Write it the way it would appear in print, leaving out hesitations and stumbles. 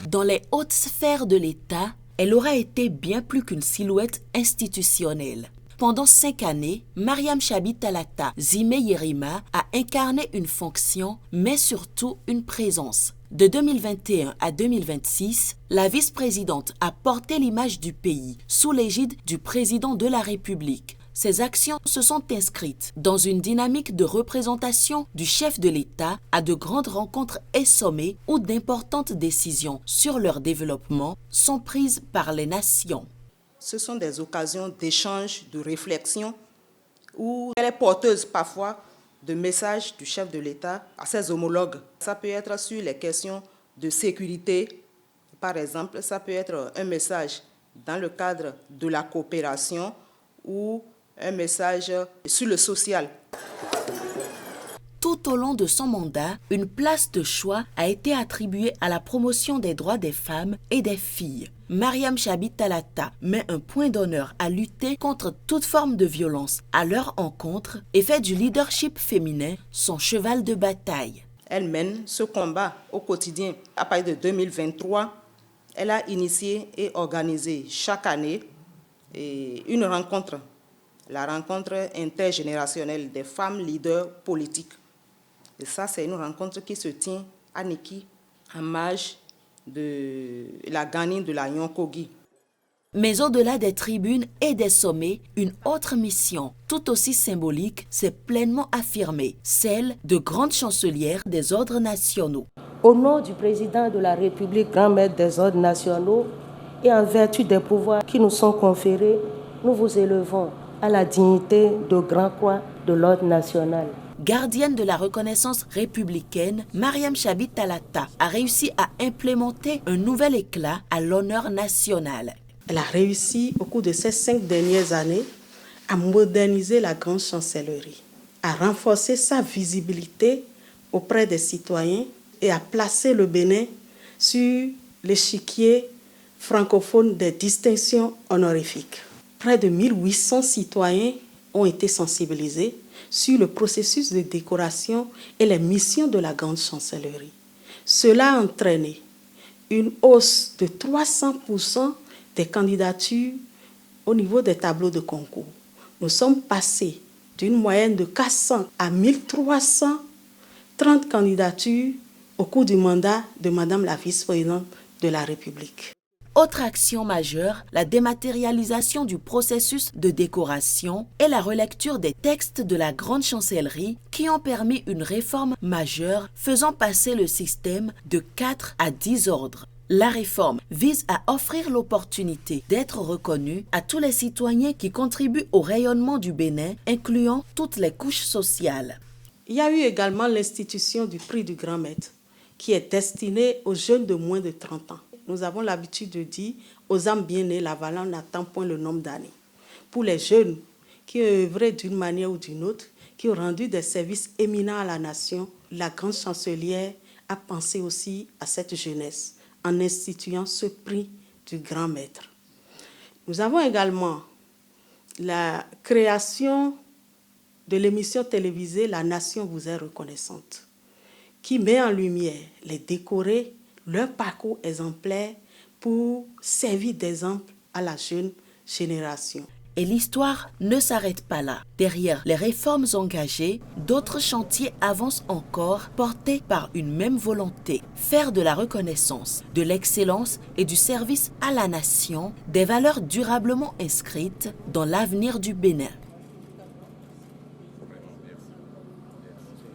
Dans les hautes sphères de l'État, elle aura été bien plus qu'une silhouette institutionnelle. Pendant 5 années, Mariam Chabi Talata Zime Yerima a incarné une fonction, mais surtout une présence. De 2021 à 2026, la vice-présidente a porté l'image du pays sous l'égide du président de la République. Ces actions se sont inscrites dans une dynamique de représentation du chef de l'État à de grandes rencontres et sommets où d'importantes décisions sur leur développement sont prises par les nations. Ce sont des occasions d'échange, de réflexion, où elle est porteuse parfois de messages du chef de l'État à ses homologues. Ça peut être sur les questions de sécurité, par exemple, ça peut être un message dans le cadre de la coopération ou un message sur le social. Tout au long de son mandat, une place de choix a été attribuée à la promotion des droits des femmes et des filles. Mariam Chabi Talata met un point d'honneur à lutter contre toute forme de violence à leur encontre et fait du leadership féminin son cheval de bataille. Elle mène ce combat au quotidien. À partir de 2023, elle a initié et organisé chaque année une rencontre, la rencontre intergénérationnelle des femmes leaders politiques. Et ça, c'est une rencontre qui se tient à Niki, en marge de la Ghanine de la Nyonkogi. Mais au-delà des tribunes et des sommets, une autre mission, tout aussi symbolique, s'est pleinement affirmée, celle de grande chancelière des ordres nationaux. Au nom du président de la République, grand maître des ordres nationaux, et en vertu des pouvoirs qui nous sont conférés, nous vous élevons à la dignité de Grand Croix de l'ordre national. Gardienne de la reconnaissance républicaine, Mariam Chabi Talata a réussi à implémenter un nouvel éclat à l'honneur national. Elle a réussi au cours de ces 5 dernières années à moderniser la grande chancellerie, à renforcer sa visibilité auprès des citoyens et à placer le Bénin sur l'échiquier francophone des distinctions honorifiques. Près de 1800 citoyens ont été sensibilisés sur le processus de décoration et les missions de la grande chancellerie. Cela a entraîné une hausse de 300% des candidatures au niveau des tableaux de concours. Nous sommes passés d'une moyenne de 400 à 1330 candidatures au cours du mandat de Madame la vice-présidente de la République. Autre action majeure, la dématérialisation du processus de décoration et la relecture des textes de la grande chancellerie qui ont permis une réforme majeure faisant passer le système de 4 à 10 ordres. La réforme vise à offrir l'opportunité d'être reconnu à tous les citoyens qui contribuent au rayonnement du Bénin, incluant toutes les couches sociales. Il y a eu également l'institution du prix du grand maître qui est destiné aux jeunes de moins de 30 ans. Nous avons l'habitude de dire aux âmes bien nées, la valeur n'attend point le nombre d'années. Pour les jeunes qui ont œuvré d'une manière ou d'une autre, qui ont rendu des services éminents à la nation, la grande chancelière a pensé aussi à cette jeunesse en instituant ce prix du grand maître. Nous avons également la création de l'émission télévisée La Nation vous est reconnaissante, qui met en lumière les décorés, leur parcours exemplaire pour servir d'exemple à la jeune génération. Et l'histoire ne s'arrête pas là. Derrière les réformes engagées, d'autres chantiers avancent encore, portés par une même volonté, faire de la reconnaissance, de l'excellence et du service à la nation des valeurs durablement inscrites dans l'avenir du Bénin.